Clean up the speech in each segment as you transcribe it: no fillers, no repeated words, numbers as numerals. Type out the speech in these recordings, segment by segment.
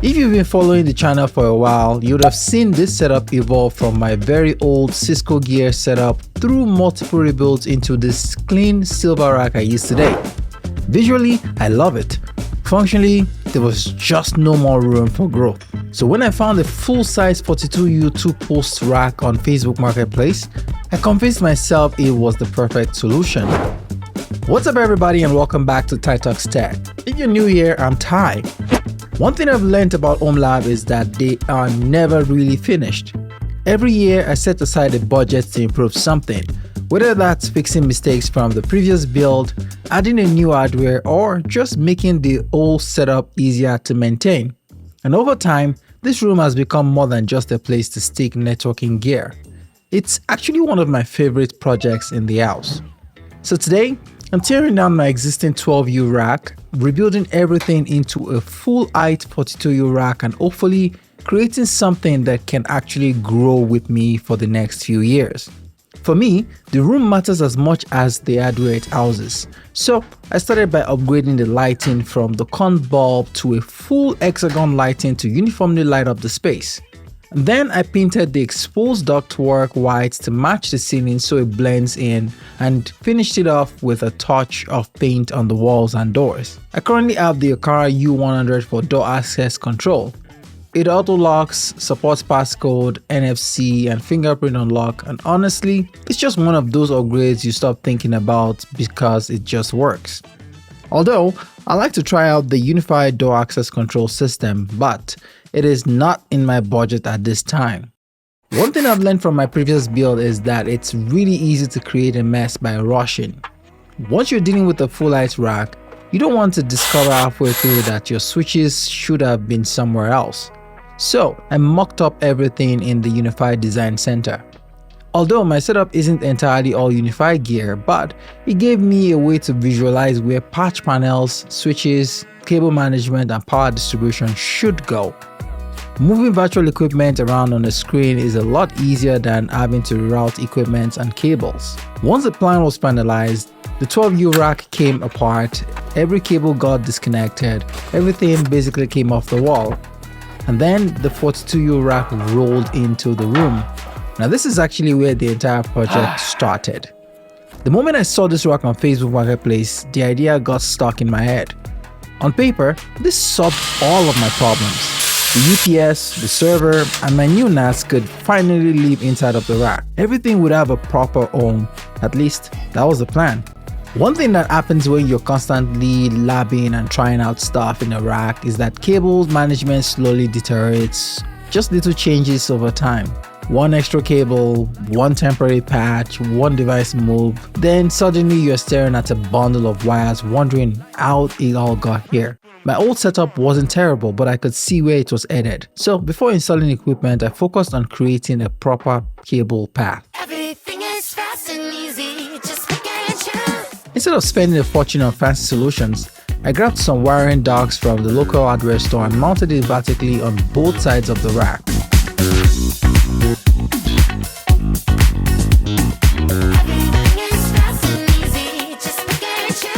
If you've been following the channel for a while, you would have seen this setup evolve from my very old Cisco gear setup through multiple rebuilds into this clean silver rack I use today. Visually, I love it. Functionally, there was just no more room for growth. So when I found a full-size 42U 2-post rack on Facebook Marketplace, I convinced myself it was the perfect solution. What's up everybody and welcome back to Ty Talks Tech. If you're new here, I'm Ty. One thing I've learned about HomeLab is that they are never really finished. Every year I set aside a budget to improve something, whether that's fixing mistakes from the previous build, adding a new hardware, or just making the old setup easier to maintain. And over time, this room has become more than just a place to stick networking gear. It's actually one of my favorite projects in the house. So today, I'm tearing down my existing 12U rack, rebuilding everything into a full height 42U rack and hopefully creating something that can actually grow with me for the next few years. For me, the room matters as much as the hardware it houses. So I started by upgrading the lighting from the con bulb to a full hexagon lighting to uniformly light up the space. Then I painted the exposed ductwork white to match the ceiling so it blends in and finished it off with a touch of paint on the walls and doors. I currently have the Okara U100 for door access control. It auto locks, supports passcode, NFC and fingerprint unlock, and honestly, it's just one of those upgrades you stop thinking about because it just works. Although, I like to try out the UniFi door access control system, but it is not in my budget at this time. One thing I've learned from my previous build is that it's really easy to create a mess by rushing. Once you're dealing with a full height rack, you don't want to discover halfway through that your switches should have been somewhere else. So I mocked up everything in the UniFi Design Center. Although my setup isn't entirely all UniFi gear, but it gave me a way to visualize where patch panels, switches, cable management and power distribution should go. Moving virtual equipment around on the screen is a lot easier than having to reroute equipment and cables. Once the plan was finalized, the 12U rack came apart, every cable got disconnected, everything basically came off the wall. And then the 42U rack rolled into the room. Now this is actually where the entire project started. The moment I saw this rack on Facebook Marketplace, the idea got stuck in my head. On paper, this solved all of my problems. The UPS, the server, and my new NAS could finally live inside of the rack. Everything would have a proper home, at least that was the plan. One thing that happens when you're constantly labbing and trying out stuff in a rack is that cable management slowly deteriorates, just little changes over time. One extra cable, one temporary patch, one device move, then suddenly you're staring at a bundle of wires wondering how it all got here. My old setup wasn't terrible, but I could see where it was headed. So before installing equipment, I focused on creating a proper cable path. Everything is fast and easy, just look at you. Instead of spending a fortune on fancy solutions, I grabbed some wiring dogs from the local hardware store and mounted it vertically on both sides of the rack. Everything is fast and easy, just look at you.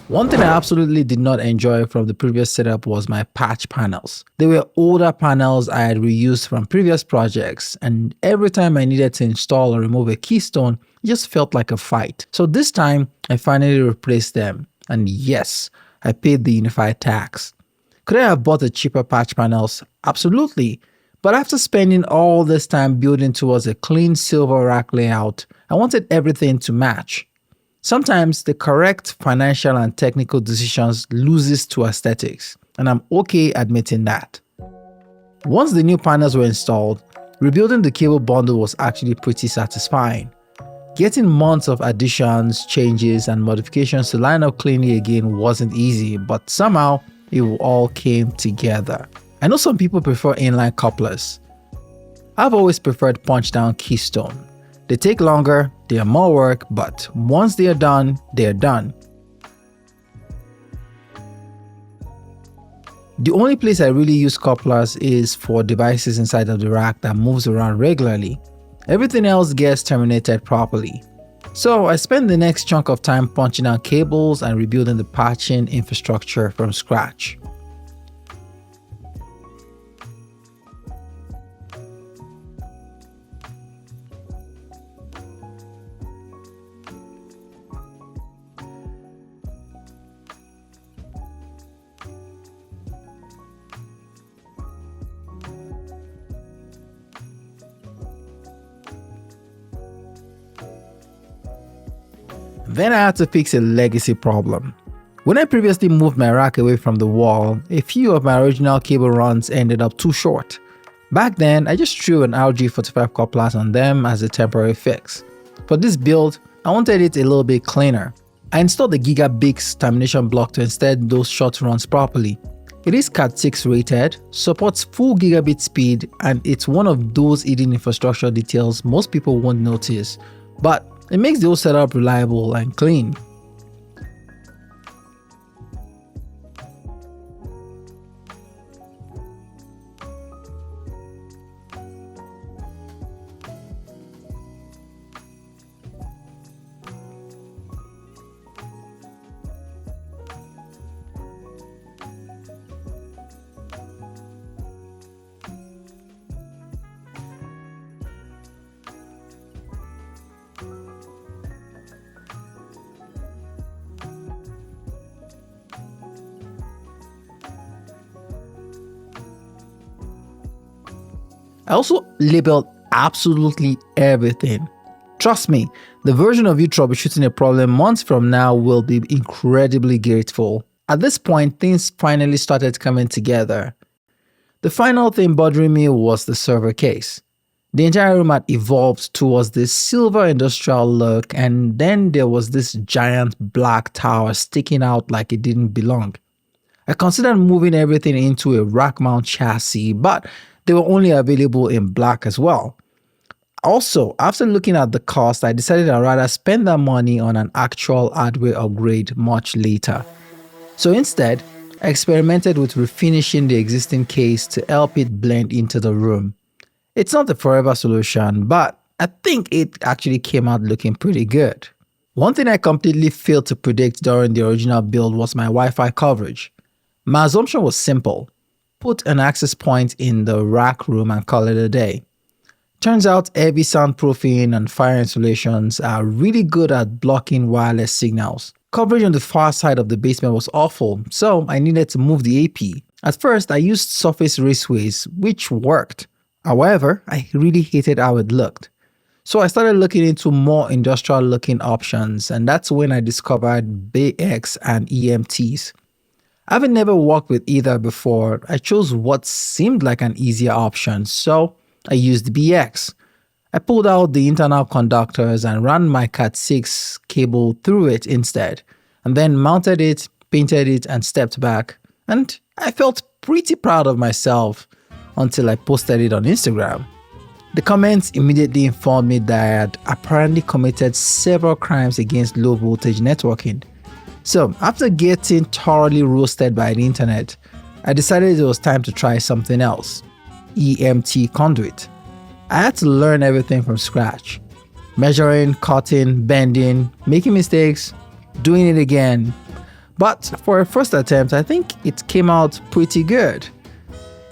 One thing I absolutely did not enjoy from the previous setup was my patch panels. They were older panels I had reused from previous projects, and every time I needed to install or remove a keystone, it just felt like a fight. So this time, I finally replaced them, and yes, I paid the UniFi tax. Could I have bought the cheaper patch panels? Absolutely. But after spending all this time building towards a clean silver rack layout, I wanted everything to match. Sometimes the correct financial and technical decisions loses to aesthetics, and I'm okay admitting that. Once the new panels were installed, rebuilding the cable bundle was actually pretty satisfying. Getting months of additions, changes, and modifications to line up cleanly again wasn't easy, but somehow it all came together. I know some people prefer inline couplers. I've always preferred punch-down keystone. They take longer, they are more work, but once they are done, they are done. The only place I really use couplers is for devices inside of the rack that moves around regularly. Everything else gets terminated properly. So I spent the next chunk of time punching out cables and rebuilding the patching infrastructure from scratch. Then I had to fix a legacy problem. When I previously moved my rack away from the wall, a few of my original cable runs ended up too short. Back then, I just threw an RG45 couplers on them as a temporary fix. For this build, I wanted it a little bit cleaner. I installed the Gigabix termination block to instead those short runs properly. It is Cat6 rated, supports full gigabit speed, and it's one of those hidden infrastructure details most people won't notice, but it makes the whole setup reliable and clean. I also labeled absolutely everything. Trust me, the version of you troubleshooting a problem months from now will be incredibly grateful. At this point, things finally started coming together. The final thing bothering me was the server case. The entire room had evolved towards this silver industrial look, and then there was this giant black tower sticking out like it didn't belong. I considered moving everything into a rack mount chassis, but they were only available in black as well. Also, after looking at the cost, I decided I'd rather spend that money on an actual hardware upgrade much later. So instead, I experimented with refinishing the existing case to help it blend into the room. It's not the forever solution, but I think it actually came out looking pretty good. One thing I completely failed to predict during the original build was my Wi-Fi coverage. My assumption was simple: put an access point in the rack room and call it a day. Turns out heavy soundproofing and fire insulations are really good at blocking wireless signals. Coverage on the far side of the basement was awful, so I needed to move the AP. At first, I used surface raceways, which worked. However, I really hated how it looked. So I started looking into more industrial looking options, and that's when I discovered BX and EMTs. Having never worked with either before, I chose what seemed like an easier option, so I used BX. I pulled out the internal conductors and ran my Cat6 cable through it instead, and then mounted it, painted it, and stepped back, and I felt pretty proud of myself until I posted it on Instagram. The comments immediately informed me that I had apparently committed several crimes against low voltage networking. So after getting thoroughly roasted by the internet, I decided it was time to try something else: EMT conduit. I had to learn everything from scratch. Measuring, cutting, bending, making mistakes, doing it again. But for a first attempt, I think it came out pretty good.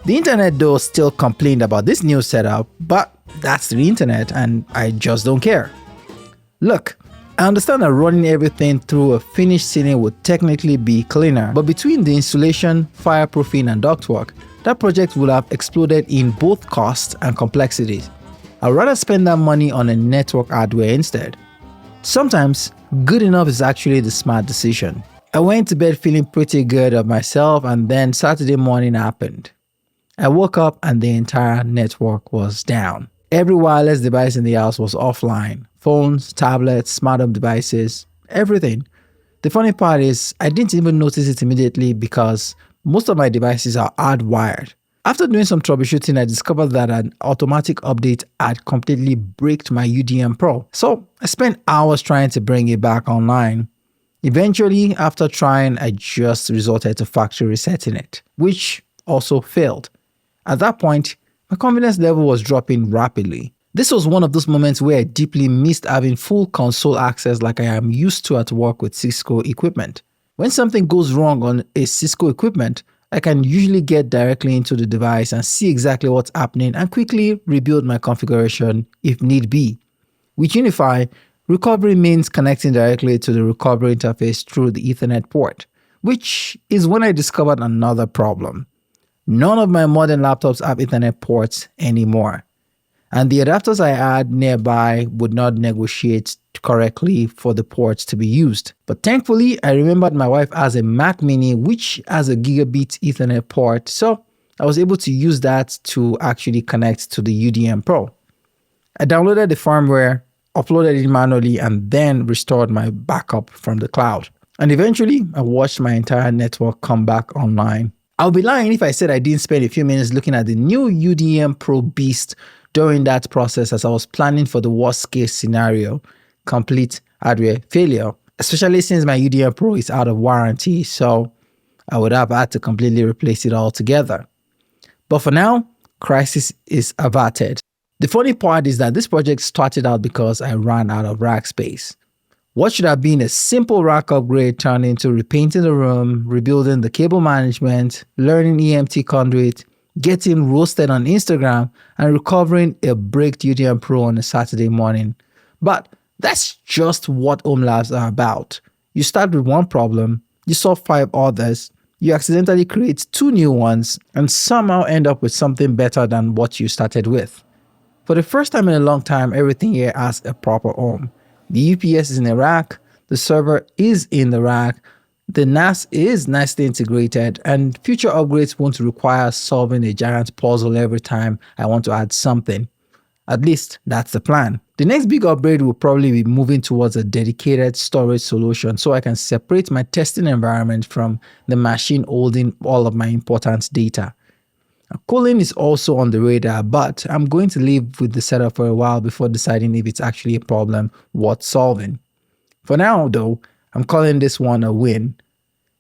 The internet though still complained about this new setup, but that's the internet and I just don't care. Look, I understand that running everything through a finished ceiling would technically be cleaner, but between the insulation, fireproofing and ductwork, that project would have exploded in both cost and complexity. I'd rather spend that money on a network hardware instead. Sometimes, good enough is actually the smart decision. I went to bed feeling pretty good of myself, and then Saturday morning happened. I woke up and the entire network was down. Every wireless device in the house was offline. Phones, tablets, smart home devices, everything. The funny part is I didn't even notice it immediately because most of my devices are hardwired. After doing some troubleshooting, I discovered that an automatic update had completely bricked my UDM Pro. So I spent hours trying to bring it back online. Eventually, after trying, I just resorted to factory resetting it, which also failed. At that point, my confidence level was dropping rapidly. This was one of those moments where I deeply missed having full console access like I am used to at work with Cisco equipment. When something goes wrong on a Cisco equipment, I can usually get directly into the device and see exactly what's happening and quickly rebuild my configuration if need be. With UniFi, recovery means connecting directly to the recovery interface through the Ethernet port, which is when I discovered another problem. None of my modern laptops have Ethernet ports anymore, and the adapters I had nearby would not negotiate correctly for the ports to be used. But thankfully, I remembered my wife has a Mac Mini which has a Gigabix Ethernet port, so I was able to use that to actually connect to the UDM Pro. I downloaded the firmware, uploaded it manually, and then restored my backup from the cloud. And eventually, I watched my entire network come back online. I'll be lying if I said I didn't spend a few minutes looking at the new UDM Pro Beast during that process as I was planning for the worst case scenario, complete hardware failure, especially since my UDM Pro is out of warranty, so I would have had to completely replace it altogether. But for now, crisis is averted. The funny part is that this project started out because I ran out of rack space. What should have been a simple rack upgrade turned into repainting the room, rebuilding the cable management, learning EMT conduit, getting roasted on Instagram, and recovering a bricked UDM Pro on a Saturday morning. But that's just what home labs are about. You start with one problem, you solve 5 others, you accidentally create 2 new ones, and somehow end up with something better than what you started with. For the first time in a long time, everything here has a proper home. The UPS is in a rack, the server is in the rack, the NAS is nicely integrated, and future upgrades won't require solving a giant puzzle every time I want to add something. At least that's the plan. The next big upgrade will probably be moving towards a dedicated storage solution so I can separate my testing environment from the machine holding all of my important data. Cooling is also on the radar, but I'm going to live with the setup for a while before deciding if it's actually a problem worth solving. For now though, I'm calling this one a win.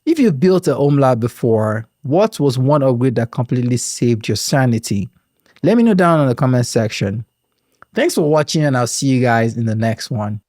If you've built a home lab before, what was one upgrade that completely saved your sanity? Let me know down in the comment section. Thanks for watching, and I'll see you guys in the next one.